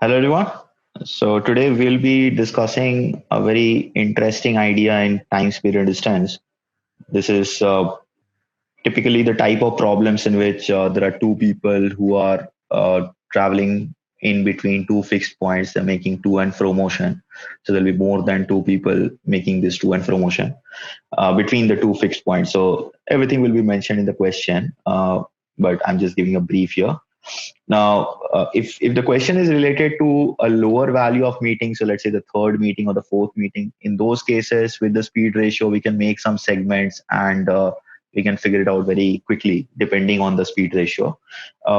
Hello, everyone. So, today we'll be discussing a very interesting idea in time period distance. This is typically the type of problems in which there are two people who are traveling in between two fixed points. They're making to and fro motion. So, there'll be more than two people making this to and fro motion between the two fixed points. So, everything will be mentioned in the question, but I'm just giving a brief here. Now, if the question is related to a lower value of meeting, so let's say the third meeting or the fourth meeting, in those cases with the speed ratio, we can make some segments and we can figure it out very quickly depending on the speed ratio.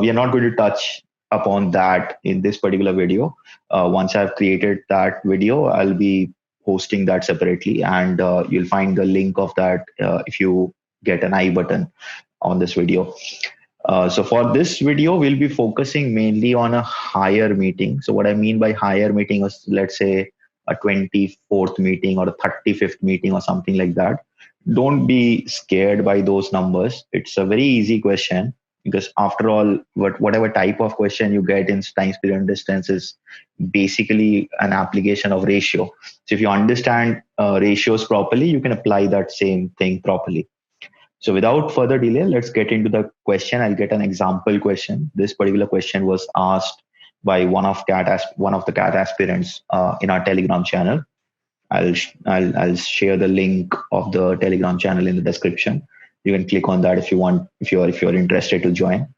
We are not going to touch upon that in this particular video. Once I've created that video, I'll be posting that separately, and you'll find the link of that if you get an I button on this video. So for this video, we'll be focusing mainly on a higher meeting. So what I mean by higher meeting is, let's say, a 24th meeting or a 35th meeting or something like that. Don't be scared by those numbers. It's a very easy question because after all, whatever type of question you get in time period distance is basically an application of ratio. So if you understand ratios properly, you can apply that same thing properly. So without further delay, let's get into the question. I'll get an example question. This particular question was asked by one of the CAT aspirants in our Telegram channel. I'll share the link of the Telegram channel in the description. You can click on that if you want, if you're interested to join.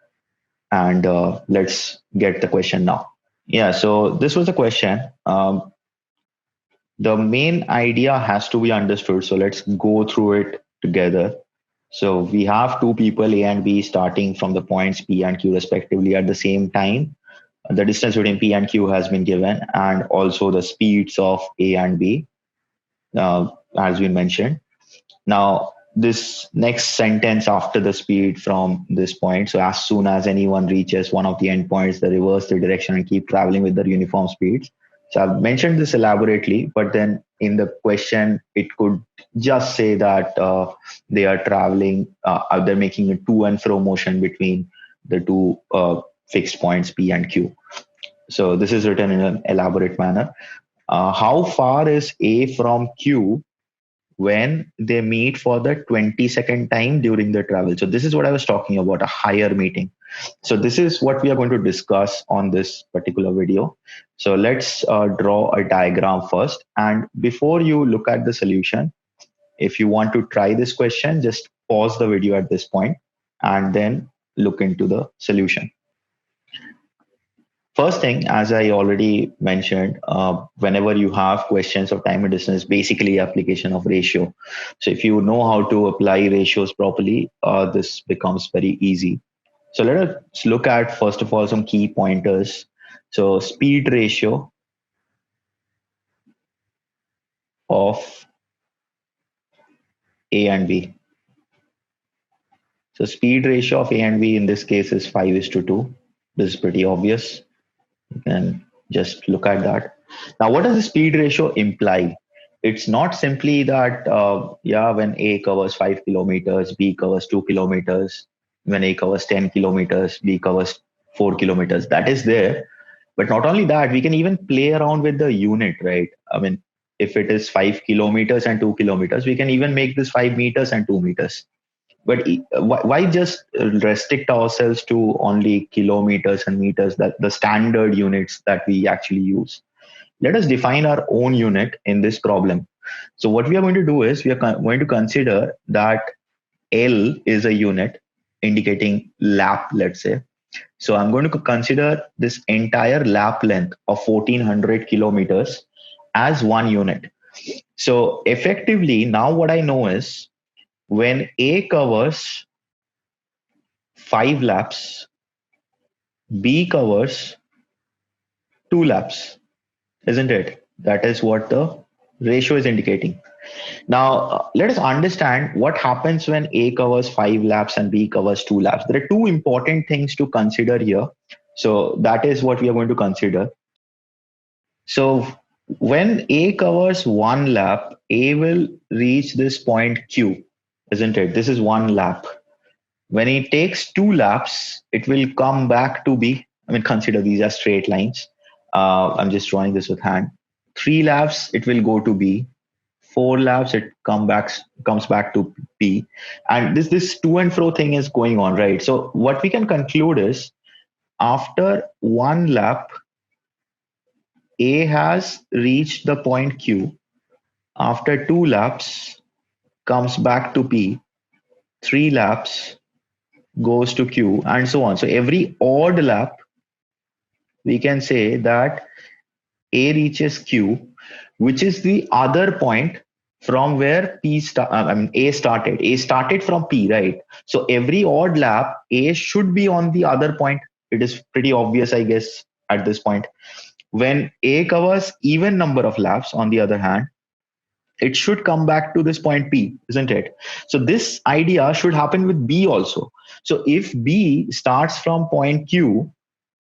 And let's get the question now. Yeah. So this was the question. The main idea has to be understood. So let's go through it together. So we have two people, A and B, starting from the points P and Q respectively at the same time. The distance between P and Q has been given, and also the speeds of A and B has been mentioned. Now, this next sentence after the speed from this point, so as soon as anyone reaches one of the endpoints, they reverse the direction and keep traveling with their uniform speeds. So I've mentioned this elaborately, but then in the question, it could just say that they are traveling, they're making a to and fro motion between the two fixed points P and Q. So this is written in an elaborate manner. How far is A from Q when they meet for the 20-second time during the travel? So this is what I was talking about, a higher meeting. So this is what we are going to discuss on this particular video. So let's draw a diagram first. And before you look at the solution, if you want to try this question, just pause the video at this point and then look into the solution. First thing, as I already mentioned, whenever you have questions of time and distance, basically application of ratio. So if you know how to apply ratios properly, this becomes very easy. So let us look at, first of all, some key pointers. So speed ratio of A and B. So speed ratio of A and B in this case is 5:2. This is pretty obvious. You can just look at that. Now, what does the speed ratio imply? It's not simply that, when A covers 5 kilometers, B covers 2 kilometers. When A covers 10 kilometers, B covers 4 kilometers. That is there. But not only that, we can even play around with the unit, right? I mean, if it is 5 kilometers and 2 kilometers, we can even make this 5 meters and 2 meters. But why just restrict ourselves to only kilometers and meters, that the standard units that we actually use? Let us define our own unit in this problem. So what we are going to do is we are going to consider that L is a unit indicating lap, let's say. So I'm going to consider this entire lap length of 1400 kilometers as one unit. So effectively, now what I know is when A covers 5 laps, B covers 2 laps, isn't it? That is what the ratio is indicating. Now, let us understand what happens when A covers 5 laps and B covers 2 laps. There are two important things to consider here. So that is what we are going to consider. So when A covers 1 lap, A will reach this point Q, isn't it? This is 1 lap. When it takes 2 laps, it will come back to B. I mean, consider these as straight lines. I'm just drawing this with hand. 3 laps, it will go to B. 4 laps, it comes back to B. And this to and fro thing is going on, right? So what we can conclude is after 1 lap, A has reached the point Q. After 2 laps, comes back to P. 3 laps goes to Q, and so on. So every odd lap, we can say that A reaches Q, which is the other point from where A started. A started from P, right? So every odd lap, A should be on the other point. It is pretty obvious, I guess, at this point. When A covers even number of laps, on the other hand, it should come back to this point P, isn't it? So this idea should happen with B also. So if B starts from point Q,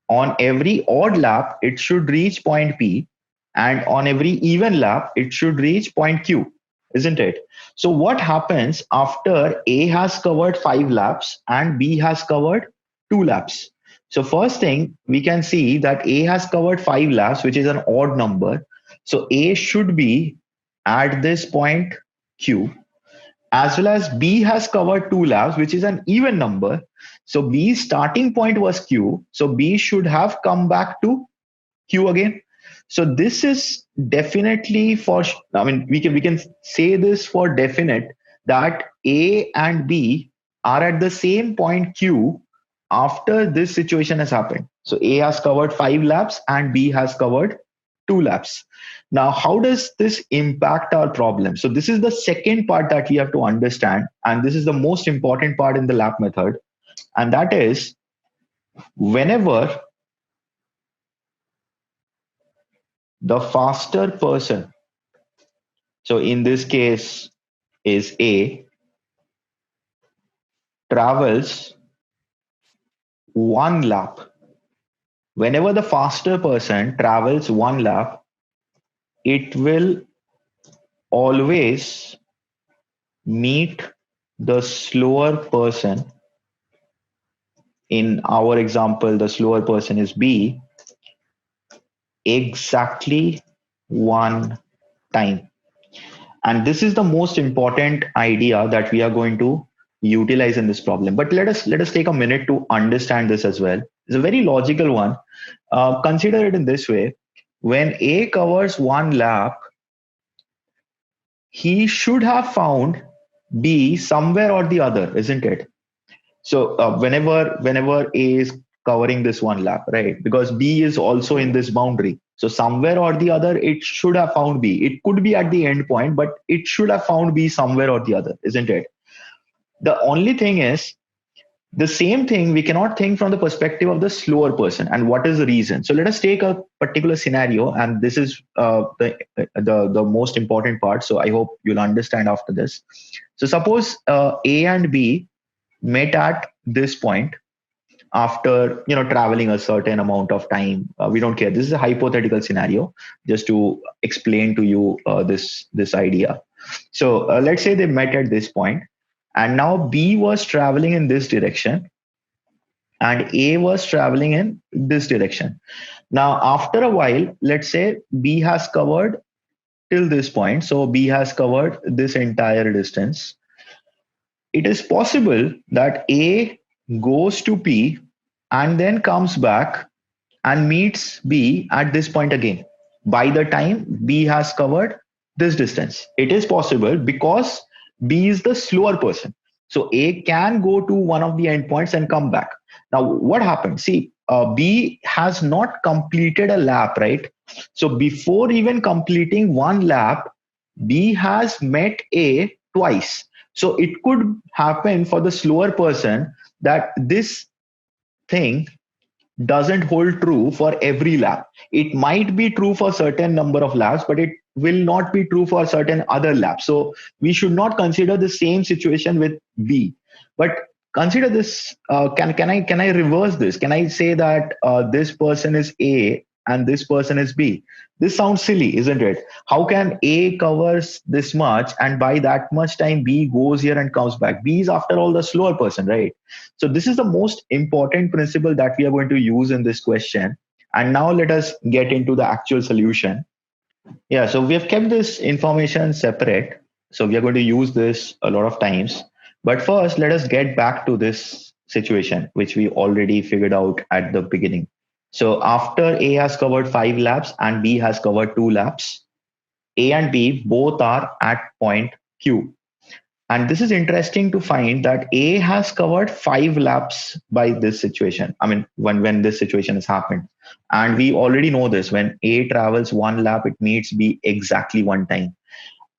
on every odd lap, it should reach point P, and on every even lap, it should reach point Q, isn't it? So what happens after A has covered 5 laps and B has covered 2 laps? So first thing, we can see that A has covered 5 laps, which is an odd number. So A should be at this point Q, as well as B has covered 2 laps, which is an even number. So B's starting point was Q. So B should have come back to Q again. So this is definitely for, I mean, we can say this for definite that A and B are at the same point Q after this situation has happened. So A has covered 5 laps and B has covered 2 laps. Now, how does this impact our problem? So this is the second part that we have to understand, and this is the most important part in the lap method, and that is whenever the faster person, so in this case is A, travels 1 lap. Whenever the faster person travels 1 lap, it will always meet the slower person. In our example, the slower person is B, exactly 1 time. And this is the most important idea that we are going to utilize in this problem. But let us take a minute to understand this as well. It's a very logical one. Consider it in this way: when A covers 1 lap, he should have found B somewhere or the other, isn't it? So whenever A is covering this 1 lap, right? Because B is also in this boundary. So somewhere or the other, it should have found B. It could be at the end point, but it should have found B somewhere or the other, isn't it? The only thing is, the same thing we cannot think from the perspective of the slower person. And what is the reason? So let us take a particular scenario, and this is the most important part. So I hope you'll understand after this. So suppose A and B met at this point after traveling a certain amount of time. We don't care, this is a hypothetical scenario just to explain to you this idea. So let's say they met at this point, and now B was traveling in this direction and A was traveling in this direction. Now after a while, let's say B has covered till this point, so B has covered this entire distance. It is possible that A goes to P and then comes back and meets B at this point again. By the time B has covered this distance, it is possible because B is the slower person. So A can go to one of the endpoints and come back. Now, what happened? See, B has not completed a lap, right? So before even completing 1 lap, B has met A twice. So it could happen for the slower person that this thing doesn't hold true for every lap. It might be true for certain number of laps, but it will not be true for certain other laps. So we should not consider the same situation with B. But consider this. Can I reverse this? Can I say that this person is A and this person is B? This sounds silly, isn't it? How can A covers this much and by that much time B goes here and comes back? B is after all the slower person, right? So this is the most important principle that we are going to use in this question. And now let us get into the actual solution. Yeah, so we have kept this information separate. So we are going to use this a lot of times. But first, let us get back to this situation, which we already figured out at the beginning. So after A has covered 5 laps and B has covered 2 laps, A and B both are at point Q. And this is interesting to find that A has covered 5 laps by this situation. I mean, when this situation has happened. And we already know this, when A travels 1 lap, it meets B exactly 1 time.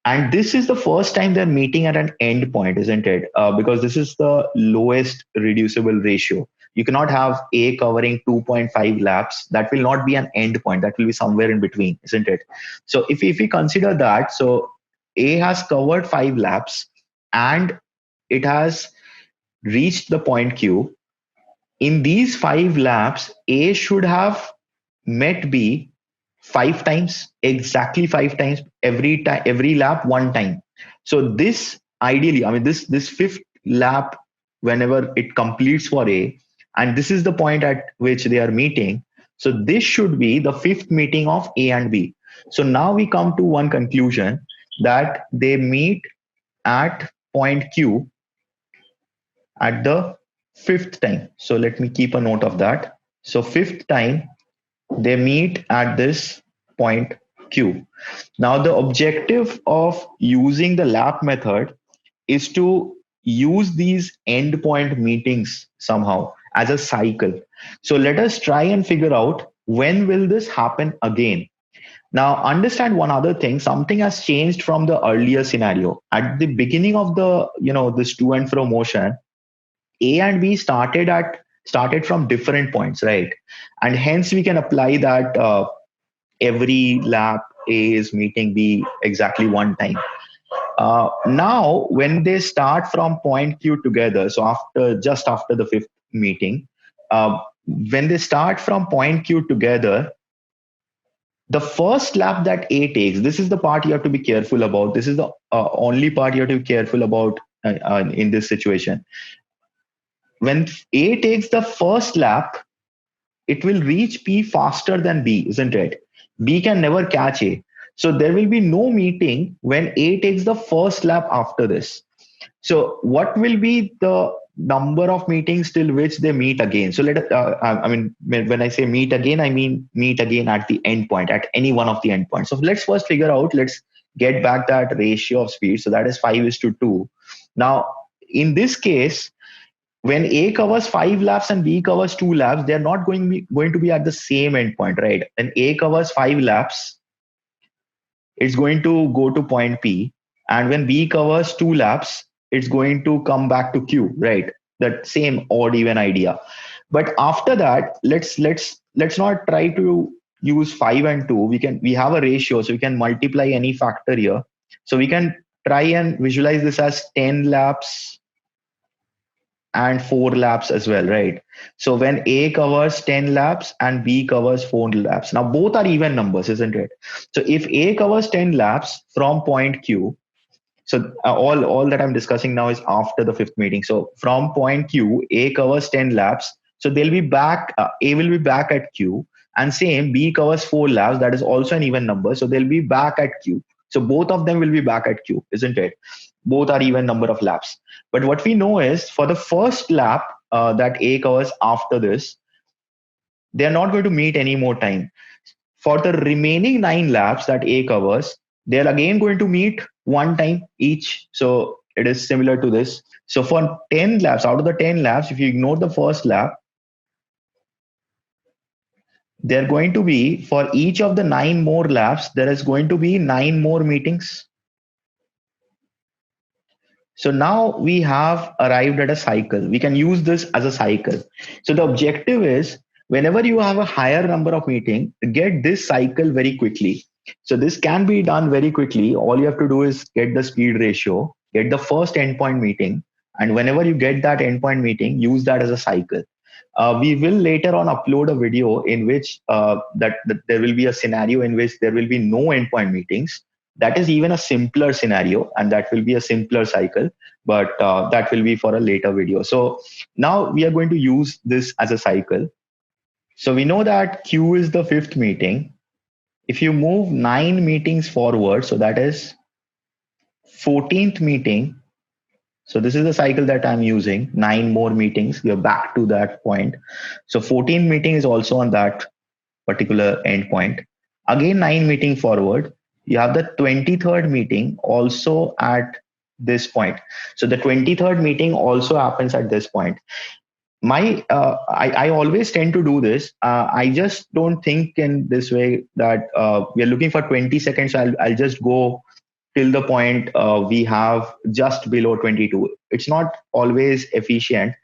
And this is the first time they're meeting at an end point, isn't it? Because this is the lowest reducible ratio. You cannot have A covering 2.5 laps. That will not be an end point. That will be somewhere in between, isn't it? So if we consider that, so A has covered 5 laps and it has reached the point Q. In these 5 laps, A should have met B 5 times, exactly 5 times, every time, every lap 1 time. So this ideally, I mean, this fifth lap, whenever it completes for A, and this is the point at which they are meeting. So this should be the fifth meeting of A and B. So now we come to one conclusion, that they meet at point Q at the fifth time. So let me keep a note of that. So fifth time they meet at this point Q. Now the objective of using the lap method is to use these endpoint meetings somehow as a cycle. So let us try and figure out when will this happen again. Now understand one other thing, something has changed from the earlier scenario. At the beginning of the, this to and fro motion, A and B started from different points, right? And hence we can apply that every lap A is meeting B exactly 1 time. Now, when they start from point Q together, so just after the fifth meeting, uh, when they start from point Q together, the first lap that A takes, this is the part you have to be careful about. This is the only part you have to be careful about in this situation. When A takes the first lap, it will reach P faster than B, isn't it? B can never catch A. So there will be no meeting when A takes the first lap after this. So what will be the number of meetings till which they meet again? So I mean, when I say meet again, I mean meet again at the end point, at any one of the end points. So let's first figure out, let's get back that ratio of speed. So that is 5:2. Now, in this case, when A covers 5 laps and B covers 2 laps, they're not going to be at the same endpoint, right? When A covers 5 laps, it's going to go to point P, and when B covers 2 laps, it's going to come back to Q, right? That same odd even idea. But after that, let's not try to use 5 and 2. We have a ratio, so we can multiply any factor here. So we can try and visualize this as 10 laps and 4 laps as well, right? So when A covers 10 laps and B covers 4 laps, now both are even numbers, isn't it? So if A covers 10 laps from point Q, so all that I'm discussing now is after the fifth meeting. So from point Q, A covers 10 laps. So they'll be back, A will be back at Q, and same, B covers 4 laps. That is also an even number. So they'll be back at Q. So both of them will be back at Q, isn't it? Both are even number of laps. But what we know is for the first lap that A covers after this, they're not going to meet any more time. For the remaining 9 laps that A covers, they're again going to meet 1 time each. So it is similar to this. So for 10 laps, out of the 10 laps, if you ignore the first lap, they're going to be, for each of the 9 more laps, there is going to be 9 more meetings. So now we have arrived at a cycle. We can use this as a cycle. So the objective is, whenever you have a higher number of meeting, get this cycle very quickly. So this can be done very quickly. All you have to do is get the speed ratio, get the first endpoint meeting, and whenever you get that endpoint meeting, use that as a cycle. We will later on upload a video in which that there will be a scenario in which there will be no endpoint meetings. That is even a simpler scenario, and that will be a simpler cycle, but that will be for a later video. So now we are going to use this as a cycle. So we know that Q is the fifth meeting. If you move 9 meetings forward, so that is 14th meeting. So this is the cycle that I'm using. 9 more meetings. You're back to that point. So 14th meeting is also on that particular endpoint. Again, 9 meeting forward. You have the 23rd meeting also at this point. So the 23rd meeting also happens at this point. I always tend to do this. I just don't think in this way that we are looking for 20 seconds. So I'll just go till the point we have just below 22. It's not always efficient.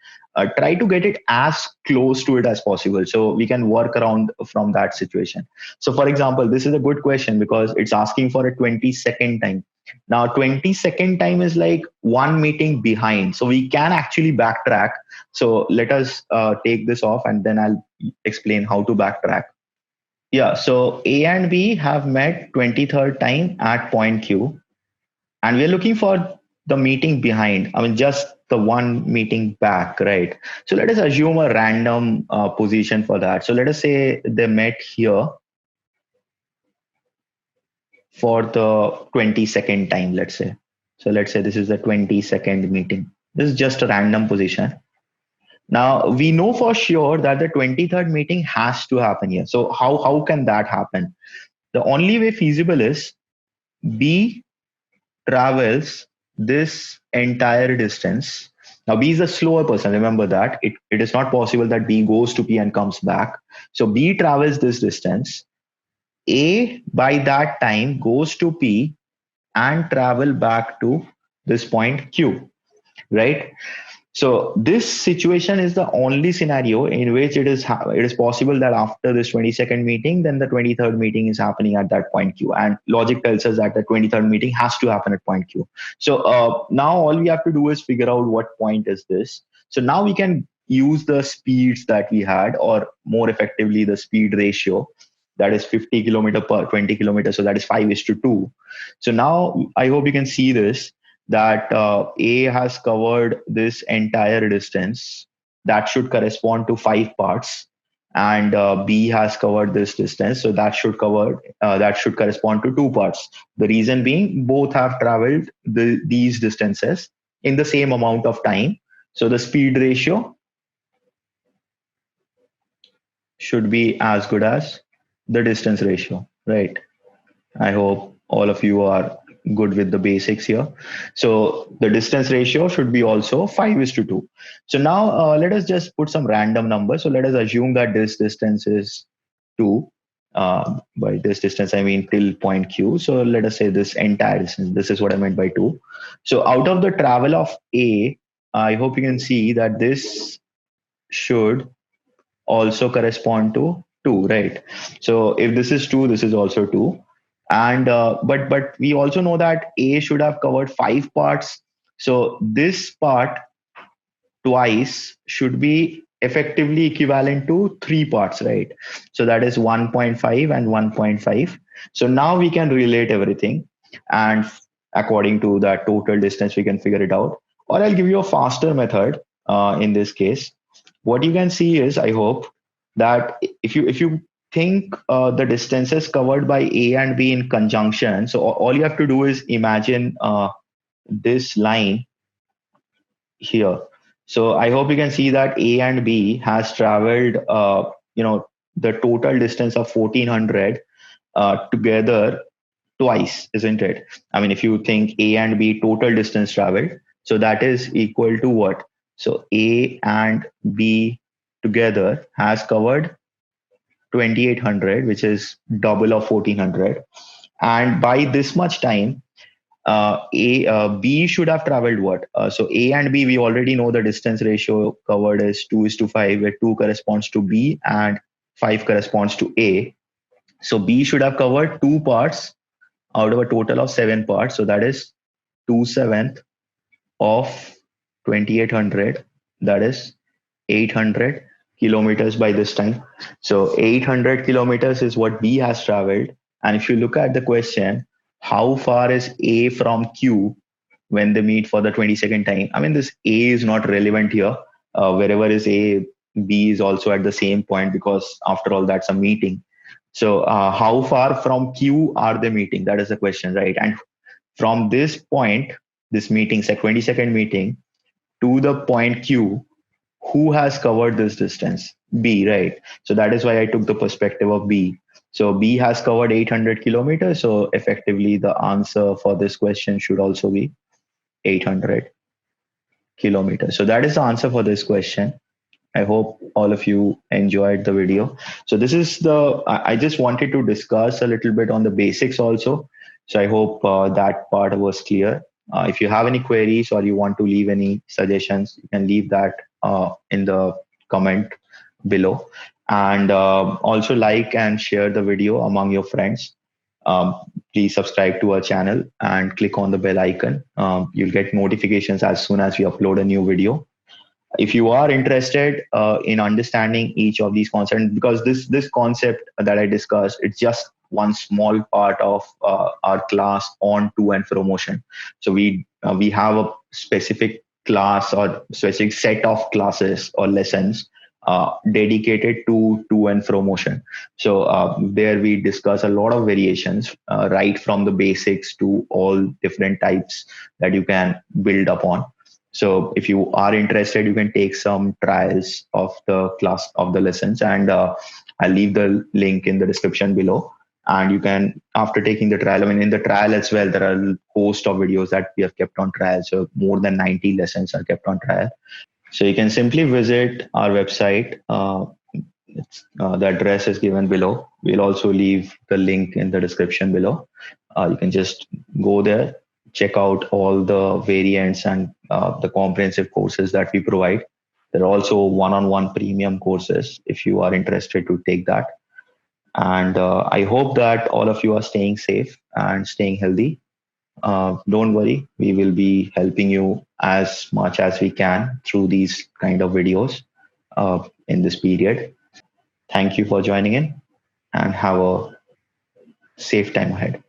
Try to get it as close to it as possible so we can work around from that situation. So for example, this is a good question because it's asking for a 20-second time. Now 20-second time is like 1 meeting behind, so we can actually backtrack. So let us take this off and then I'll explain how to backtrack. Yeah, so A and B have met 23rd time at point Q, and we're looking for the meeting behind. I mean, just the one meeting back, right? So let us assume a random position for that. So let us say they met here for the 22nd time, let's say. So let's say this is the 22nd meeting. This is just a random position. Now we know for sure that the 23rd meeting has to happen here. So how can that happen? The only way feasible is B travels this entire distance. Now B is a slower person. Remember that it is not possible that B goes to P and comes back. So B travels this distance. A by that time goes to P and travel back to this point Q, right? So this situation is the only scenario in which it is possible that after this 22nd meeting, then the 23rd meeting is happening at that point Q, and logic tells us that the 23rd meeting has to happen at point Q. So now all we have to do is figure out what point is this. So now we can use the speeds that we had, or more effectively the speed ratio, that is 50 kilometer per 20 kilometers. So that is 5:2. So now I hope you can see this, that A has covered this entire distance. That should correspond to 5 parts, and B has covered this distance, so that should correspond to 2 parts. The reason being, both have traveled these distances in the same amount of time. So the speed ratio should be as good as the distance ratio, right? I hope all of you are good with the basics here. So the distance ratio should be also 5:2. So now let us just put some random numbers. So let us assume that this distance is 2. By this distance, I mean till point Q. So let us say this entire distance. This is what I meant by 2. So out of the travel of A, I hope you can see that this should also correspond to 2, right? So if this is 2, this is also 2. And but we also know that A should have covered 5 parts. So this part twice should be effectively equivalent to 3 parts, right? So that is 1.5 and 1.5. So now we can relate everything, and according to that total distance we can figure it out. Or I'll give you a faster method. In this case, what you can see is, I hope, that if you think the distances covered by A and B in conjunction, so all you have to do is imagine this line here. So I hope you can see that A and B has traveled, the total distance of 1400 together twice, isn't it? I mean, if you think A and B total distance traveled, so that is equal to what? So A and B together has covered 2800, which is double of 1400. And by this much time, B should have traveled what? So A and B, we already know the distance ratio covered is 2:5, where 2 corresponds to B and 5 corresponds to A. So B should have covered 2 parts out of a total of 7 parts. So that is 2/7 of 2800. That is 800 kilometers by this time. So 800 kilometers is what B has traveled. And if you look at the question, how far is A from Q when they meet for the 22nd time? I mean, this A is not relevant here. Wherever is A, B is also at the same point, because after all, that's a meeting. So how far from Q are they meeting? That is the question, right? And from this point, this meeting, say 20-second meeting, to the point Q, who has covered this distance? B, right? So that is why I took the perspective of B. So B has covered 800 kilometers. So effectively, the answer for this question should also be 800 kilometers. So that is the answer for this question. I hope all of you enjoyed the video. So this is I just wanted to discuss a little bit on the basics also. So I hope that part was clear. If you have any queries or you want to leave any suggestions, you can leave that in the comment below. And also like and share the video among your friends. Um, Please subscribe to our channel and click on the bell icon. You'll get notifications as soon as we upload a new video. If you are interested in understanding each of these concepts, because this concept that I discussed, it's just one small part of our class on to and fro motion. So we have a specific class or specific set of classes or lessons dedicated to and fro motion. So there we discuss a lot of variations, right from the basics to all different types that you can build upon. So if you are interested, you can take some trials of the class of the lessons, and I'll leave the link in the description below. And you can, after taking the trial, I mean, in the trial as well, there are a host of videos that we have kept on trial. So more than 90 lessons are kept on trial. So you can simply visit our website. The address is given below. We'll also leave the link in the description below. You can just go there, check out all the variants and the comprehensive courses that we provide. There are also one-on-one premium courses if you are interested to take that. And I hope that all of you are staying safe and staying healthy. Don't worry, we will be helping you as much as we can through these kind of videos in this period. Thank you for joining in and have a safe time ahead.